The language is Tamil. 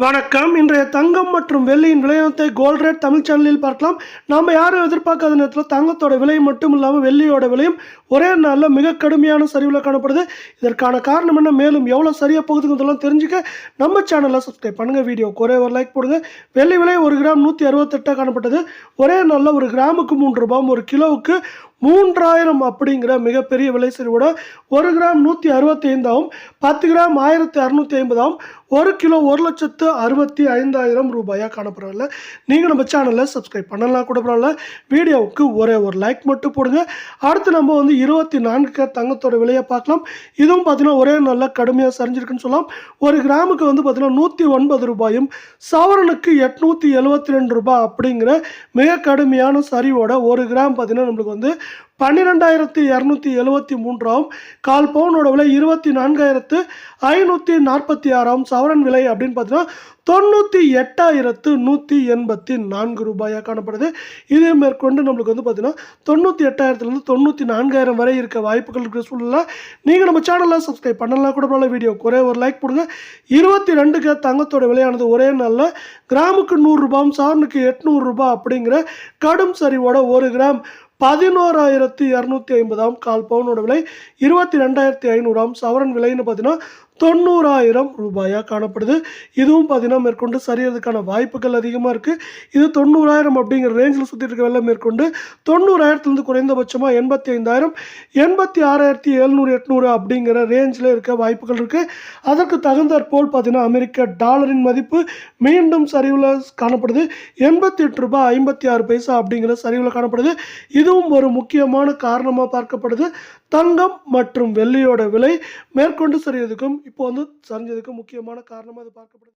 வணக்கம். இன்றைய தங்கம் மற்றும் வெள்ளியின் விலையத்தை கோல்ட் ரேட் தமிழ் சேனலில் பார்க்கலாம். நாம் யாரும் எதிர்பார்க்காத நேரத்தில் தங்கத்தோட விலை மட்டும் இல்லாமல் வெள்ளியோட விலையும் ஒரே நாளில் மிக கடுமையான சரிவில் காணப்படுது. இதற்கான காரணம் என்ன, மேலும் எவ்வளோ சரியாக போகுதுங்கிறதெல்லாம் தெரிஞ்சுக்க நம்ம சேனலில் சப்ஸ்கிரைப் பண்ணுங்கள். வீடியோக்கு ஒரே ஒரு லைக் போடுங்க. வெள்ளி விலை 1 கிராம் 168 காணப்பட்டது. ஒரே நாளில் 1 கிராமுக்கு 3 ரூபாயும் 1 கிலோவுக்கு 3000 அப்படிங்கிற மிகப்பெரிய விலை சரிவோட 1 கிராம் 165ஆகவும் 10 கிராம் 1650ஆகவும் 1 கிலோ 1,65,000 ரூபாயாக காணப்படுறதில்ல. நீங்கள் நம்ம சேனலில் சப்ஸ்கிரைப் பண்ணலாம் கூட பரவாயில்ல. வீடியோவுக்கு ஒரே ஒரு லைக் மட்டும் போடுங்க. அடுத்து நம்ம 24 கேரட் தங்கத்தோட விலையை பார்க்கலாம். இதுவும் பார்த்தீங்கன்னா ஒரே நல்ல கடுமையாக சரிஞ்சிருக்குன்னு சொல்லலாம். 1 கிராமுக்கு பார்த்தீங்கன்னா 109 ரூபாயும் சவரனுக்கு 872 ரூபாய் அப்படிங்கிற மிக கடுமையான சரிவோட 1 கிராம் பார்த்தீங்கன்னா நம்மளுக்கு 12,273 கால் பவுனோட விலை 24,546 சவரன் விலை அப்படின்னு பார்த்தீங்கன்னா 98,184 ரூபாயாக காணப்படுது. இதே மேற்கொண்டு நம்மளுக்கு பார்த்தீங்கன்னா 98,000 94,000 வரை இருக்க வாய்ப்புகள் இருக்கிற சூழ்நிலை. நீங்கள் நம்ம சேனலில் சப்ஸ்கிரைப் பண்ணலாம் கூட பரவாயில்ல. வீடியோ ஒரே ஒரு லைக் போடுங்க. 22 கேரட் தங்கத்தோட விலையானது ஒரே நாளில் கிராமுக்கு 100 ரூபாயும் சவரனுக்கு 800 ரூபாய் அப்படிங்கிற கடும் சரிவோட 1 கிராம் 11,250 கால் பவுனோட விலை 22,500 சவரன் விலைன்னு பார்த்தீங்கன்னா 90,000 ரூபாயாக காணப்படுது. இதுவும் பார்த்தீங்கன்னா மேற்கொண்டு சரியறதுக்கான வாய்ப்புகள் அதிகமாக இருக்குது. இது 90,000 அப்படிங்கிற ரேஞ்சில் சுற்றிட்டு இருக்க வெள்ளம் மேற்கொண்டு 90,000 குறைந்தபட்சமாக 85,000 86,700 800 அப்படிங்கிற ரேஞ்சில் இருக்க வாய்ப்புகள் இருக்குது. அதற்கு தகுந்தாற்போல் பார்த்தீங்கன்னா அமெரிக்க டாலரின் மதிப்பு மீண்டும் சரிவில் காணப்படுது. 88 ரூபாய் 56 பைசா அப்படிங்கிற சரிவில் காணப்படுது. இதுவும் ஒரு முக்கியமான காரணமாக பார்க்கப்படுது. தங்கம் மற்றும் வெள்ளியோட விலை மேற்கொண்டு சரியதுக்கும் இப்போ சரிஞ்சதுக்கும் முக்கியமான காரணமாக அது பார்க்கப்படுது.